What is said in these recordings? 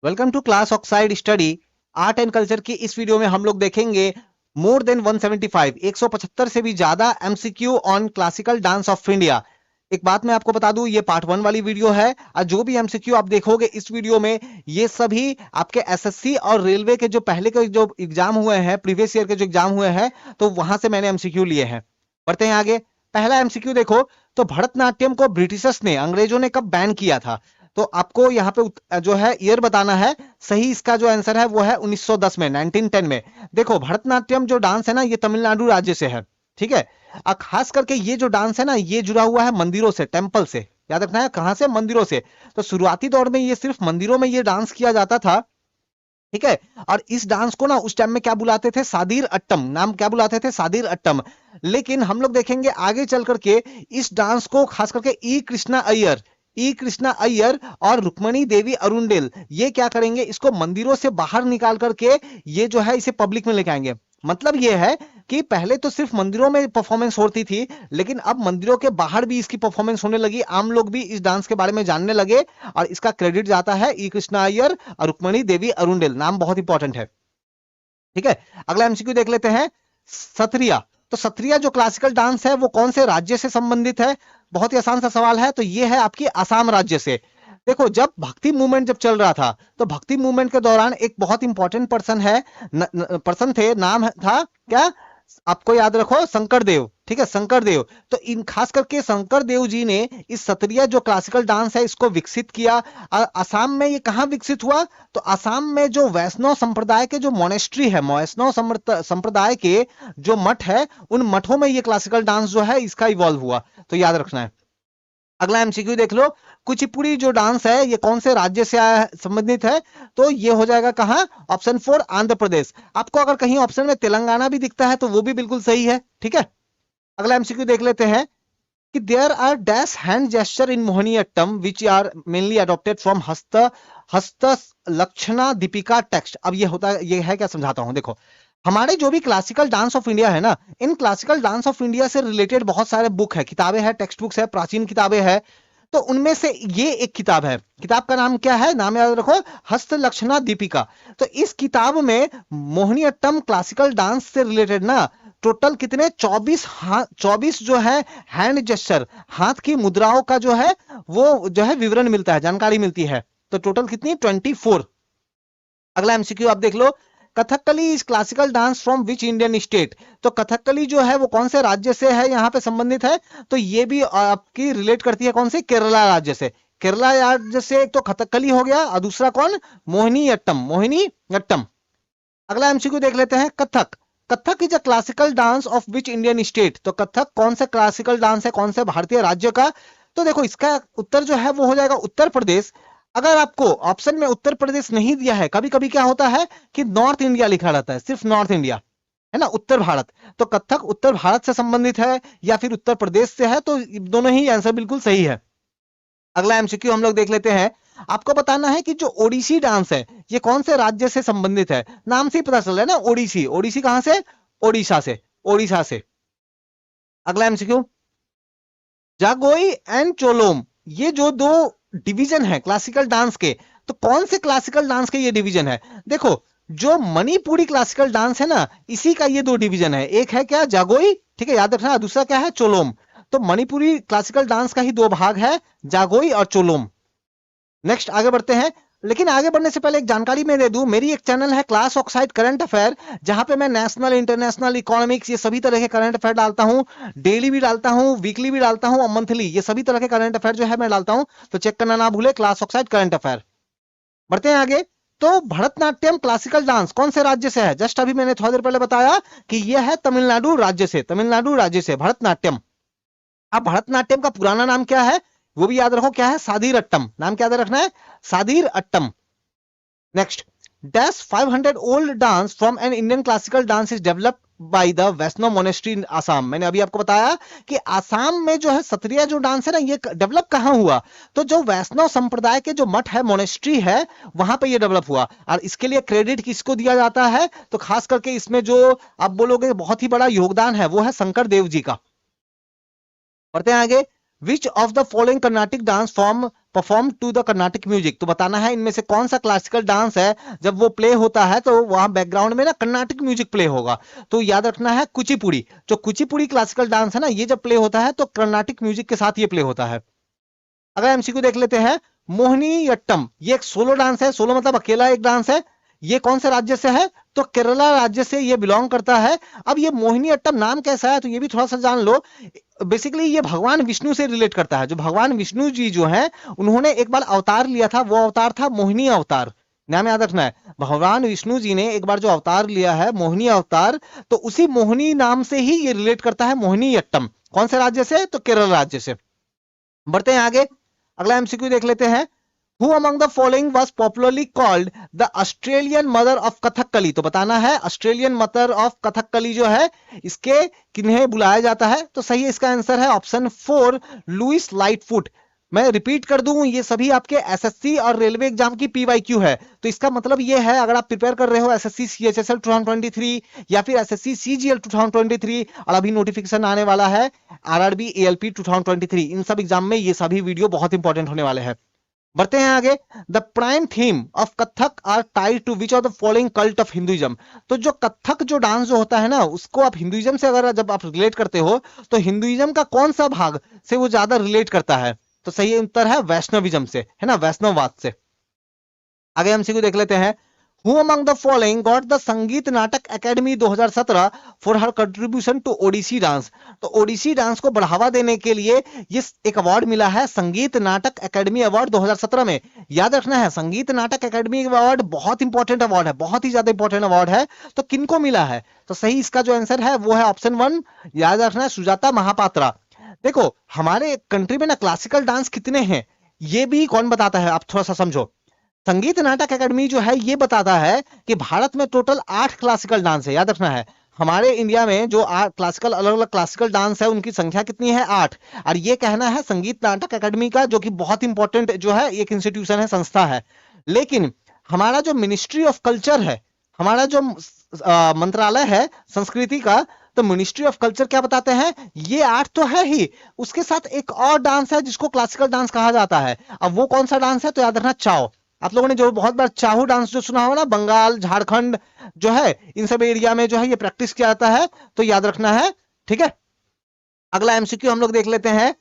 Welcome to class oxide study. Art and culture की इस video में हम लोग देखेंगे मोर देन 175 175 से भी ज्यादा MCQ on classical dance of India. एक बात मैं आपको बता दूं, ये पार्ट 1 वाली वीडियो है और जो भी एमसीक्यू आप देखोगे इस वीडियो में ये सभी आपके एसएससी और रेलवे के जो पहले के जो एग्जाम हुए हैं, प्रीवियस ईयर के जो एग्जाम हुए हैं, तो वहां से मैंने एमसीक्यू लिए हैं। बढ़ते हैं आगे। पहला एमसीक्यू देखो, तो भरतनाट्यम को ब्रिटिशर्स ने, अंग्रेजों ने कब बैन किया था? तो आपको यहाँ पे जो है ईयर बताना है। सही इसका जो आंसर है वो है 1910 में, 1910 में। देखो भरतनाट्यम जो डांस है ना, ये तमिलनाडु राज्य से है, ठीक है। और खास करके ये जो डांस है ना, ये जुड़ा हुआ है मंदिरों से, टेम्पल से। याद रखना है कहां से, मंदिरों से। तो शुरुआती दौर में ये सिर्फ मंदिरों में ये डांस किया जाता था, ठीक है। और इस डांस को ना उस टाइम में क्या बुलाते थे, सादीर अट्टम। नाम क्या बुलाते थे, सादीर अट्टम। लेकिन हम लोग देखेंगे आगे चल करके इस डांस को खास करके ई कृष्णा अय्यर और रुक्मणी देवी अरुंडेल ये क्या करेंगे, इसको मंदिरों से बाहर निकाल करके ये जो है इसे पब्लिक में लेके आएंगे। मतलब ये है कि पहले तो सिर्फ मंदिरों में परफॉर्मेंस होती थी, लेकिन अब मंदिरों के बाहर भी इसकी परफॉर्मेंस होने लगी, आम लोग भी इस डांस के बारे में जानने लगे। और इसका क्रेडिट जाता है ई कृष्णा अय्यर और रुक्मणी देवी अरुंडेल। नाम बहुत इंपॉर्टेंट है, ठीक है। अगला एमसीक्यू देख लेते हैं, सत्रिया। तो सत्रिया जो क्लासिकल डांस है वो कौन से राज्य से संबंधित है? बहुत ही आसान सा सवाल है, तो ये है आपकी असम राज्य से। देखो जब भक्ति मूवमेंट जब चल रहा था, तो भक्ति मूवमेंट के दौरान एक बहुत इंपॉर्टेंट पर्सन है, पर्सन थे, नाम था क्या, आपको याद रखो, शंकर देव, ठीक है, शंकर देव। तो इन खास करके शंकर देव जी ने इस सत्रिया जो क्लासिकल डांस है इसको विकसित किया। और असम में ये कहां विकसित हुआ? तो असम में जो वैष्णव संप्रदाय के जो मोनेस्ट्री है, वैष्णव संप्रदाय के जो मठ है, उन मठों में ये क्लासिकल डांस जो है इसका इवॉल्व हुआ। तो याद रखना है। अगला एमसीक्यू देख लो, कुचिपुड़ी जो डांस है ये कौन से राज्य से संबंधित है? तो ये हो जाएगा कहां, ऑप्शन 4 आंध्र प्रदेश। आपको अगर कहीं ऑप्शन में तेलंगाना भी दिखता है तो वो भी बिल्कुल सही है, ठीक है। अगला एमसीक्यू देख लेते हैं कि there are dash hand gesture in Mohiniyattam which are mainly adopted from Hasta Lakshana Deepika text. अब ये होता है, ये है क्या, समझाता हूं। देखो हमारे जो भी क्लासिकल डांस ऑफ इंडिया है ना, in classical dance of India से रिलेटेड बहुत सारे बुक है, किताबें हैं, टेक्स्ट बुक्स है, प्राचीन किताबें हैं। तो उनमें से ये एक किताब है, किताब का नाम क्या है, नाम याद रखो, हस्त लक्षणा दीपिका। तो इस किताब में मोहिनीअट्टम क्लासिकल डांस से रिलेटेड ना टोटल कितने 24 जो है हैंड जेस्चर, हाथ की मुद्राओं का जो है वो जो है विवरण मिलता है, जानकारी मिलती है। तो टोटल कितनी, 24। अगला एमसीक्यू आप देख लो, Kathakali is classical dance from which Indian state. तो कथकली जो है वो कौन से राज्य से है, यहाँ पे संबंधित है? तो ये भी आपकी रिलेट करती है कौन से, केरला राज्य से। केरला राज्य से एक तो कथकली हो गया और दूसरा कौन, मोहिनी अट्टम। अगला एमसीक्यू देख लेते हैं, Kathak. Kathak is a classical dance of which Indian state. तो कथक कौन सा क्लासिकल डांस है, कौन से भारतीय राज्य का? तो देखो इसका उत्तर जो है वो हो जाएगा उत्तर प्रदेश। अगर आपको ऑप्शन में उत्तर प्रदेश नहीं दिया है, कभी कभी क्या होता है कि नॉर्थ इंडिया लिखा रहता है, सिर्फ नॉर्थ इंडिया, है ना, उत्तर भारत। तो कथक उत्तर भारत से संबंधित है या फिर उत्तर प्रदेश से है, तो दोनों ही आंसर बिल्कुल सही है। अगला एमसीक्यू हम लोग देख लेते हैं। आपको बताना है कि जो ओडिसी डांस है ये कौन से राज्य से संबंधित है। नाम से ही पता चल रहा है ना, ओडिसी। ओडिसी कहां से, ओडिशा से, ओडिशा से। अगला एमसीक्यू, जागोई एंड चोलोम, ये जो दो डिवीजन है क्लासिकल डांस के, तो कौन से क्लासिकल डांस के ये डिवीजन है? देखो जो मणिपुरी क्लासिकल डांस है ना, इसी का ये दो डिवीजन है। एक है क्या, जागोई, ठीक है, याद रखना। दूसरा क्या है, चोलोम। तो मणिपुरी क्लासिकल डांस का ही दो भाग है, जागोई और चोलोम। नेक्स्ट आगे बढ़ते हैं। लेकिन आगे बढ़ने से पहले एक जानकारी मैं दे दूं, मेरी एक चैनल है क्लास ऑक्साइड करंट अफेयर, जहां पे मैं नेशनल, इंटरनेशनल, इकोनॉमिक्स, ये सभी तरह के करंट अफेयर डालता हूं। डेली भी डालता हूं, वीकली भी डालता हूं और मंथली, ये सभी तरह के करंट अफेयर जो है मैं डालता हूं। तो चेक करना ना भूले, क्लास ऑक्साइड करंट अफेयर। बढ़ते हैं आगे। तो भरतनाट्यम क्लासिकल डांस कौन से राज्य से है? जस्ट अभी मैंने थोड़ी देर पहले बताया कि यह है तमिलनाडु राज्य से, तमिलनाडु राज्य से भरतनाट्यम। अब भरतनाट्यम का पुराना नाम क्या है वो भी याद रखो, क्या है, सादीर अट्टम। नाम क्या याद रखना है, Sadir Attam. Next, dash 500 old dance from an Indian classical dance is developed by the Vaishnav monastery in Assam. मैंने अभी आपको बताया कि आसाम में जो है सत्रिया जो डांस है ना, ये डेवलप कहां हुआ? तो जो वैष्णव संप्रदाय के जो मठ है, मोनेस्ट्री है, वहां पे ये डेवलप हुआ। और इसके लिए क्रेडिट किसको दिया जाता है? तो खास करके इसमें जो आप बोलोगे बहुत ही बड़ा योगदान है वो है शंकर देव जी का। बढ़ते हैं आगे। Which of the following Carnatic dance form perform to the Carnatic music, तो बताना है इनमें से कौन सा क्लासिकल डांस है जब वो प्ले होता है तो वहां बैकग्राउंड में ना कर्नाटिक म्यूजिक प्ले होगा। तो याद रखना है कुचिपुड़ी, जो कुचिपुड़ी क्लासिकल डांस है ना, ये जब प्ले होता है तो कर्नाटिक म्यूजिक के साथ ये प्ले होता है। अगर एमसीक्यू देख लेते हैं, मोहिनीअट्टम ये एक सोलो डांस है, सोलो मतलब अकेला एक डांस है। ये कौन से राज्य से है, तो केरला राज्य से ये बिलोंग करता है। अब ये मोहिनीअट्टम नाम कैसा है तो ये भी थोड़ा सा जान लो। बेसिकली ये भगवान विष्णु से रिलेट करता है। जो भगवान विष्णु जी जो है उन्होंने एक बार अवतार लिया था, वो अवतार था मोहिनी अवतार। नाम याद रखना है, भगवान विष्णु जी ने एक बार जो अवतार लिया है मोहिनी अवतार, तो उसी मोहिनी नाम से ही ये रिलेट करता है मोहिनीअट्टम। कौन से राज्य से, तो केरल राज्य से। बढ़ते हैं आगे, अगला एमसीक्यू देख लेते हैं। Who among the following was popularly called the Australian mother of Kathakali, तो बताना है ऑस्ट्रेलियन मदर ऑफ कथकली जो है इसके किन्हें बुलाया जाता है। तो सही इसका आंसर है ऑप्शन 4 लुइस लाइटफुट। मैं रिपीट कर दूं, ये सभी आपके एसएससी और रेलवे एग्जाम की पीवाईक्यू है। तो इसका मतलब ये है, अगर आप प्रिपेयर कर रहे हो एसएससी सीएचएसएल 2023 या फिर एसएससी सीजीएल 2023 और अभी नोटिफिकेशन आने वाला है आरआरबी एएलपी 2023, इन सब एग्जाम में ये सभी वीडियो बहुत इंपॉर्टेंट होने वाले हैं। बढ़ते हैं आगे, the prime theme of Kathak are tied to which of the following cult of Hinduism, तो जो कथक जो डांस जो होता है ना उसको आप हिंदुइज्म से अगर जब आप रिलेट करते हो तो हिंदुइज्म का कौन सा भाग से वो ज्यादा रिलेट करता है, तो सही उत्तर है वैष्णविज्म से, है ना, वैष्णववाद से। आगे हम देख लेते हैं, Who among the following got the Sangeet Natak academy 2017 for her contribution to Odissi dance, तो ओडिसी डांस को बढ़ावा देने के लिए ये एक अवार्ड मिला है संगीत नाटक एकेडमी अवार्ड 2017 में। याद रखना है संगीत नाटक एकेडमी अवार्ड बहुत इंपॉर्टेंट अवार्ड है, बहुत ही ज्यादा इंपॉर्टेंट अवार्ड है। तो किनको मिला है, तो सही इसका जो आंसर है वो है ऑप्शन 1, याद रखना है सुजाता महापात्रा। देखो हमारे कंट्री में ना क्लासिकल डांस कितने हैं ये भी कौन बताता है, आप थोड़ा सा समझो। संगीत नाटक एकेडमी जो है ये बताता है कि भारत में टोटल 8 क्लासिकल डांस है। याद रखना है हमारे इंडिया में जो क्लासिकल अलग अलग क्लासिकल डांस है उनकी संख्या कितनी है, 8। और ये कहना है संगीत नाटक एकेडमी का, जो कि बहुत इंपॉर्टेंट जो है एक इंस्टीट्यूशन है, संस्था है। लेकिन हमारा जो मिनिस्ट्री ऑफ कल्चर है, हमारा जो मंत्रालय है संस्कृति का, तो मिनिस्ट्री ऑफ कल्चर क्या बताते हैं, ये 8 तो है ही, उसके साथ एक और डांस है जिसको क्लासिकल डांस कहा जाता है। अब वो कौन सा डांस है, तो याद रखना चाओ। आप लोगों ने जो बहुत बार चाहू डांस जो सुना हो ना, बंगाल झारखंड जो है इन सब एरिया में जो है ये प्रैक्टिस किया जाता है, तो याद रखना है, ठीक है। अगला एमसीक्यू हम लोग देख लेते हैं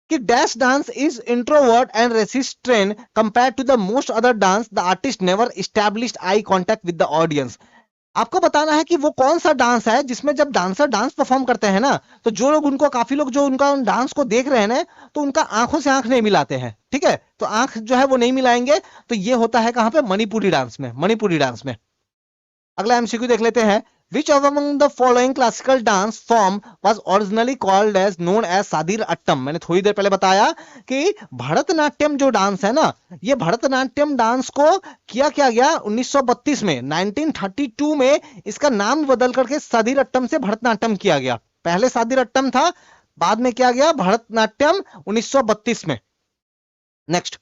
कि dash dance is introvert and restraint compare to the most other dance, the artist never established eye contact with the audience. आपको बताना है कि वो कौन सा डांस है जिसमें जब डांसर डांस परफॉर्म करते हैं ना, तो जो लोग उनको, काफी लोग जो उनका डांस को देख रहे हैं ना, तो उनका आंखों से आंख नहीं मिलाते हैं, ठीक है। तो आंख जो है वो नहीं मिलाएंगे, तो ये होता है कहां पे, मणिपुरी डांस में, मणिपुरी डांस में। अगला एमसीक्यू देख लेते हैं, Which of among the following classical dance form was originally called as known as Sadir Attam. मैंने थोड़ी देर पहले बताया कि भरतनाट्यम जो डांस है ना, ये भरतनाट्यम डांस को किया गया 1932 में, 1932 में इसका नाम बदल करके सादिर अट्टम से भरतनाट्यम किया गया। पहले सादिर अट्टम था, बाद में किया गया भरतनाट्यम 1932 में। Next,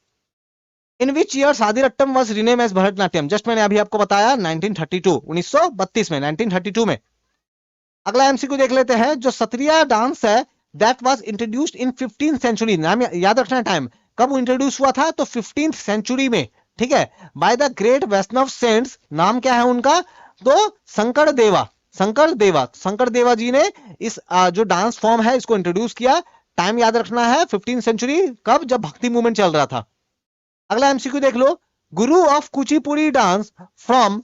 in which year Sadir Attam was rename as Bharatanatyam, just मैंने अभी आपको बताया 1932, 1932 में, 1932 में। अगला एमसीक्यू देख लेते हैं, जो सत्रिया डांस है that was introduced in 15th century, नाम याद रखना टाइम कब इंट्रोड्यूस हुआ था, तो 15th सेंचुरी में, ठीक है, by the great Vaishnav saints. नाम क्या है उनका, तो शंकर देवा, शंकर देवा, शंकर देवा जी ने इस जो डांस फॉर्म है इसको इंट्रोड्यूस किया। टाइम याद रखना है 15th सेंचुरी, कब, जब भक्ति मूवमेंट चल रहा था। अगला एमसीक्यू देख लो, गुरु of Kuchipudi dance from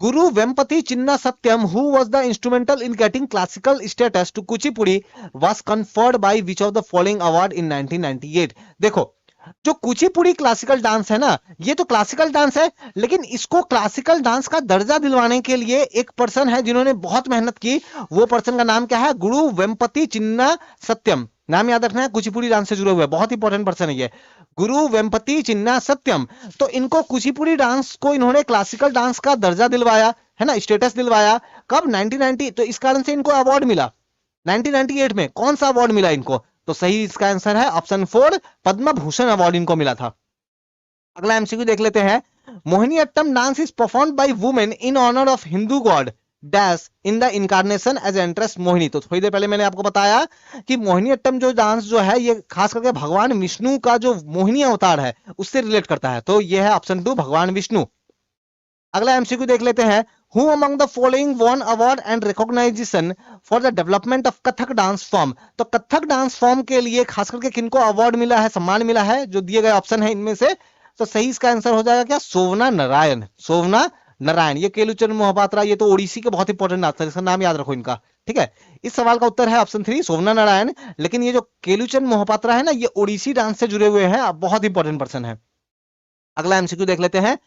Guru Vempati Chinna Satyam who was the instrumental in getting classical status to Kuchipudi was conferred by which of the following award in 1998। देखो जो कुचिपुड़ी क्लासिकल डांस है ना, ये तो क्लासिकल डांस है, लेकिन इसको क्लासिकल डांस का दर्जा दिलवाने के लिए एक पर्सन है जिन्होंने बहुत मेहनत की। वो पर्सन का नाम क्या है, गुरु वेम्पति चिन्ना सत्यम। नाम याद रखना है, कुचिपुड़ी डांस से जुड़े हुए बहुत इंपॉर्टेंट पर्सन है ये, गुरु वेम्पति चिन्ना सत्यम। तो इनको कुचिपुड़ी डांस को इन्होंने क्लासिकल डांस का दर्जा दिलवाया है ना, स्टेटस दिलवाया कब, 1990। तो इस कारण से इनको अवार्ड मिला 1998 में। कौन सा अवार्ड मिला इनको, तो सही इसका आंसर है ऑप्शन 4, पद्म भूषण अवार्ड इनको मिला था। अगला एमसीक्यू देख लेते हैं, Mohiniyattam dance is performed by women in honour of Hindu god dash in the incarnation as enchantress Mohini. तो थोड़ी देर पहले मैंने आपको बताया कि मोहिनीअट्टम जो डांस जो है ये खास करके भगवान विष्णु का जो मोहिनी अवतार है उससे रिलेट करता है। तो ये है ऑप्शन 2 भगवान विष्णु। अगला एमसीक्यू देख लेते हैं, who among the following won award and recognization for the development of Kathak dance form. तो कथक डांस फॉर्म के लिए खास करके किनको अवार्ड मिला है, सम्मान मिला है, जो दिए गए ऑप्शन है इनमें से। तो सही इसका आंसर हो जाएगा क्या, सोवना नारायण। सोवना नारायण, ये केलुचरण मोहपात्रा, ये तो ओडिसी के बहुत इंपॉर्टेंट डांसर है, इसका नाम याद रखो इनका, ठीक है। इस सवाल का उत्तर है ऑप्शन 3 सोवना नारायण। लेकिन ये जो केलुचरण मोहपात्रा है ना, ये ओडिसी डांस से जुड़े हुए हैं, बहुत इंपॉर्टेंट पर्सन है। अगला एमसीक्यू देख लेते हैं,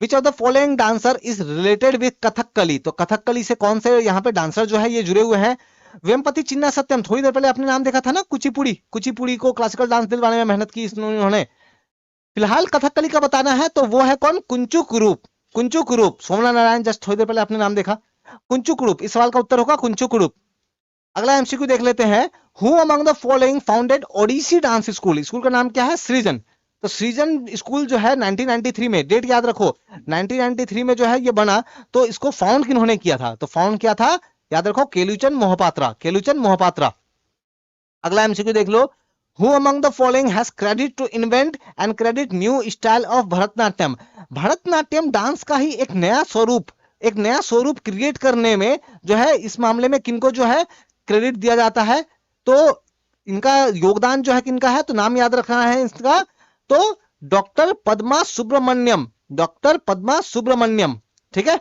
विच of the following dancer is related with Kathakali. तो कथकली से कौन से यहाँ पे डांसर जो है ये जुड़े हुए हैं। वेमपति चिन्ना सत्यम, थोड़ी देर पहले आपने नाम देखा था ना, कुचिपुड़ी, कुचिपुड़ी को क्लासिकल डांस दिलवाने में मेहनत की इन्होंने। फिलहाल कथकली का बताना है तो वो है कौन, कुंचू कुरूप। कुंचू कुरूप, सोमना नारायण जस्ट थोड़ी देर पहले आपने नाम देखा, कुंचू कुरूप, इस सवाल का उत्तर होगा कुंचू कुरूप। अगला एमसीक्यू देख लेते हैं, who among the following founded Odissi dance school. School का नाम क्या है, सृजन। तो सृजन स्कूल जो है 1993 में, डेट याद रखो 1993 में जो है ये बना। तो इसको फाउंड किन्होंने किया था, तो फाउंड किया था, याद रखो केलुचन मोहपात्रा, केलुचन मोहपात्रा। अगला एमसीक्यू देख लो, who among the following has credit to invent and credit new style of Bharatanatyam. Bharatanatyam dance का ही एक नया स्वरूप क्रिएट करने में जो है, इस मामले में किनको जो है क्रेडिट दिया जाता है। तो इनका योगदान जो है किनका है, तो नाम याद रखना है इसका, तो डॉक्टर पद्मा सुब्रमण्यम, डॉक्टर पद्मा सुब्रमण्यम, ठीक है।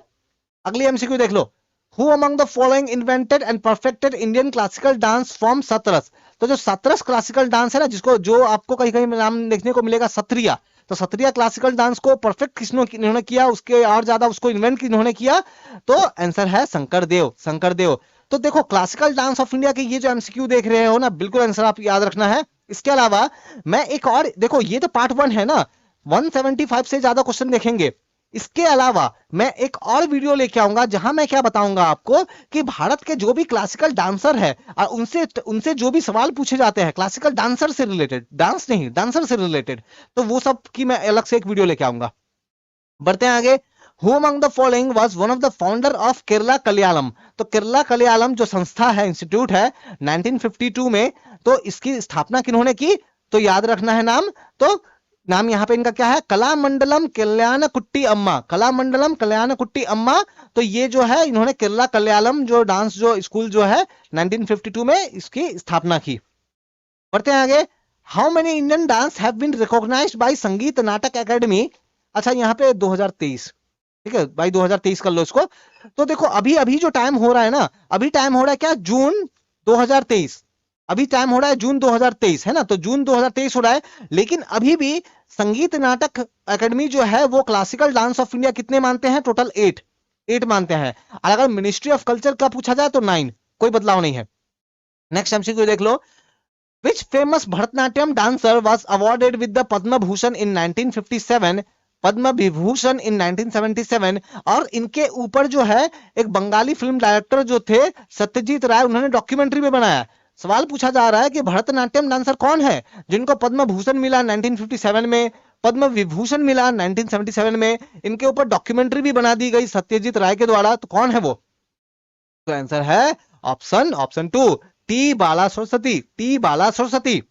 अगली एमसीक्यू देख लो, who among the following invented and perfected Indian classical dance form Satras. तो जो सतरस क्लासिकल डांस है ना, जिसको जो आपको कहीं कहीं नाम देखने को मिलेगा सत्रिया, तो सत्रिया क्लासिकल डांस को परफेक्ट किन्होंने किया, उसके और ज्यादा उसको इन्वेंट किन्होंने किया, तो आंसर है शंकरदेव, शंकरदेव। तो देखो क्लासिकल डांस ऑफ इंडिया के ये जो एमसीक्यू देख रहे हो ना, बिल्कुल आंसर आप याद रखना है। इसके अलावा मैं एक और, देखो ये तो पार्ट 1 है ना, 175 से ज्यादा क्वेश्चन देखेंगे। इसके अलावा मैं एक और वीडियो लेके आऊंगा जहां मैं क्या बताऊंगा आपको कि भारत के जो भी क्लासिकल डांसर है और उनसे जो भी सवाल पूछे जाते हैं क्लासिकल डांसर से रिलेटेड, डांस नहीं डांसर से रिलेटेड, तो वो सब की मैं अलग से एक वीडियो लेके आऊंगा। बढ़ते हैं आगे, who among the following was one of the founder of Kerala Kalamandalam. तो केरला कलयालम जो संस्था है, इंस्टीट्यूट है, 1952 में, तो इसकी स्थापना किन्होंने की, तो याद रखना है नाम। तो नाम यहाँ पे इनका क्या है, कलामंडलम कल्याण कुट्टी अम्मा, कलामंडलम कल्याण कुट्टी अम्मा। तो ये जो है इन्होंने केरला कलयालम जो डांस जो स्कूल जो है 1952 में इसकी स्थापना की। बढ़ते हैं आगे, how many Indian dance have been recognised by Sangeet Natak academy. अच्छा यहाँ पे 2023, ठीक है भाई 2023 कर लो इसको। तो देखो अभी अभी जो टाइम हो रहा है ना, अभी टाइम हो रहा है क्या, जून 2023, अभी टाइम हो रहा है जून 2023 है ना, तो जून 2023 हो रहा है। लेकिन अभी भी संगीत नाटक एकेडमी जो है वो क्लासिकल डांस ऑफ इंडिया कितने मानते हैं, टोटल 8 मानते हैं। और अगर मिनिस्ट्री ऑफ कल्चर का पूछा जाए तो 9, कोई बदलाव नहीं है। नेक्स्ट एमसीक्यू देख लो, which famous Bharatanatyam dancer was awarded with the Padma Bhushan in 1957, Padma Vibhushan in 1977। और इनके ऊपर जो है एक बंगाली फिल्म डायरेक्टर जो थे सत्यजीत राय, उन्होंने डॉक्यूमेंट्री में बनाया। सवाल पूछा जा रहा है कि भरतनाट्यम डांसर कौन है जिनको पद्म भूषण मिला 1957 में, पद्म विभूषण मिला 1977 में, इनके ऊपर डॉक्यूमेंट्री भी बना दी गई सत्यजीत राय के द्वारा, तो कौन है वो। तो आंसर है ऑप्शन 2 टी बाला सरस्वती, टी बाला सरस्वती।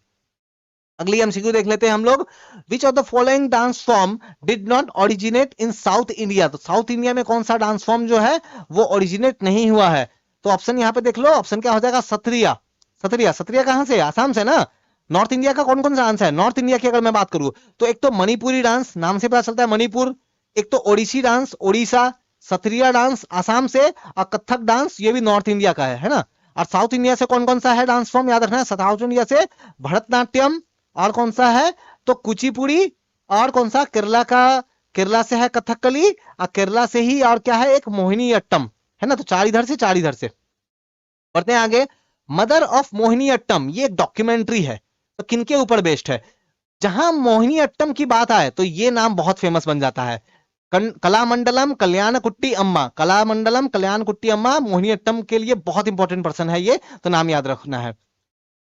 अगली एमसीक्यू देख लेते हैं हम लोग, विच of the following dance form did not originate in south India. तो साउथ इंडिया में कौन सा डांस फॉर्म जो है वो ओरिजिनेट नहीं हुआ है। तो ऑप्शन यहाँ पे देख लो, ऑप्शन क्या हो जाएगा, सत्रिया। सत्रिया, सत्रिया कहां से, आसाम से ना। नॉर्थ इंडिया का कौन कौन सा डांस है, नॉर्थ इंडिया की अगर मैं बात करूं तो एक तो मणिपुरी डांस, नाम से पता चलता है मणिपुर, एक तो ओडिसी डांस ओडिशा, सत्रिया डांस आसाम से, और कथक डांस ये भी नॉर्थ इंडिया का है ना। और साउथ इंडिया से कौन कौन सा है डांस फॉर्म, याद रखना है, साउथ इंडिया से भरतनाट्यम, और कौन सा है तो कुचिपुड़ी, और कौन सा केरला से है कथकली, और केरला से ही और क्या है एक मोहिनीअट्टम है ना। तो 4 इधर से 4 इधर से। बढ़ते हैं आगे, मदर ऑफ मोहिनीअट्टम, ये एक डॉक्यूमेंट्री है, तो किनके ऊपर बेस्ड है। जहां मोहिनीअट्टम की बात आए तो ये नाम बहुत फेमस बन जाता है, कलामंडलम कल्याण कुट्टी अम्मा, कलामंडलम कल्याण कुट्टी अम्मा मोहिनीअट्टम के लिए बहुत इंपॉर्टेंट पर्सन है ये, तो नाम याद रखना है।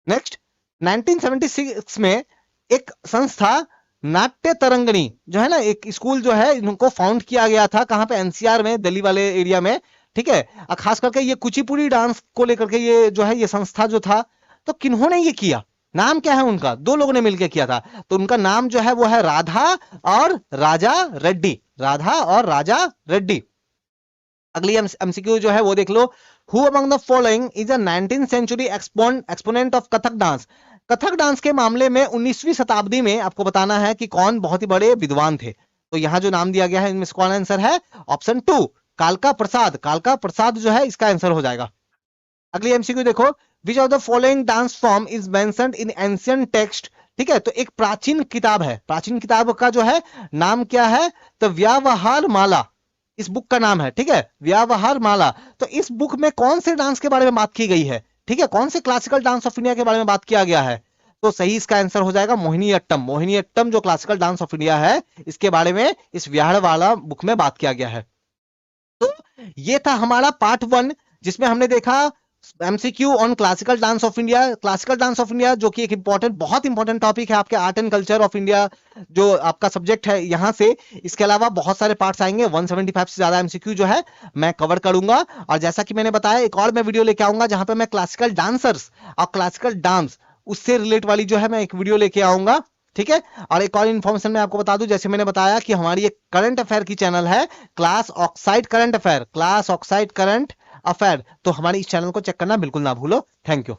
नेक्स्ट, 1976 में एक संस्था नाट्य तरंगणी जो है ना, एक स्कूल जो है इनको फाउंड किया गया था, कहां पे, एनसीआर में, दिल्ली वाले एरिया में। ठीक है। खास करके ये कुचिपुड़ी डांस को लेकर के ये जो है ये संस्था जो था, तो किन्होंने ये किया, नाम क्या है उनका, दो लोगों ने मिलकर किया था, तो उनका नाम जो है वो है राधा और राजा रेड्डी, राधा और राजा रेड्डी। अगली एमसीक्यू जो है वो देख लो, who among the following is a 19th century exponent of Kathak dance. Kathak dance के मामले में 19वीं शताब्दी में आपको बताना है कि कौन बहुत ही बड़े विद्वान थे। तो यहां जो नाम दिया गया है इनमें कौन आंसर है, ऑप्शन 2 कालका प्रसाद, कालका प्रसाद जो है इसका आंसर हो जाएगा। अगली एमसीक्यू देखो, विच of the following dance form is mentioned in ancient text. ठीक है, तो एक प्राचीन किताब है, प्राचीन किताब का जो है नाम क्या है, तो व्यावहार माला इस बुक का नाम है। ठीक है, व्यावहार माला। तो इस बुक में कौन से डांस के बारे में बात की गई है, ठीक है, कौन से क्लासिकल डांस ऑफ इंडिया के बारे में बात किया गया है, तो सही इसका आंसर हो जाएगा मोहिनी अट्टम। मोहिनी अट्टम जो क्लासिकल डांस ऑफ इंडिया है इसके बारे में इस व्याहड़ वाला बुक में बात किया गया है। तो ये था हमारा पार्ट 1 जिसमें हमने देखा MCQ on classical dance of India. Classical dance of India जो कि एक बहुत इंपॉर्टेंट टॉपिक है आपके art and culture of India जो आपका सब्जेक्ट है यहां से। इसके अलावा बहुत सारे पार्ट्स आएंगे, 175 से ज्यादा एमसीक्यू जो है मैं कवर करूंगा। और जैसा कि मैंने बताया एक और मैं वीडियो लेके आऊंगा जहां पे मैं क्लासिकल डांसर्स और क्लासिकल डांस उससे रिलेट वाली जो है मैं एक वीडियो लेके आऊंगा। ठीक है, और एक और इन्फॉर्मेशन मैं आपको बता दूं, जैसे मैंने बताया कि हमारी एक करंट अफेयर की चैनल है class oxide current affair, class oxide current affair, तो हमारे इस चैनल को चेक करना बिल्कुल ना भूलो। Thank you.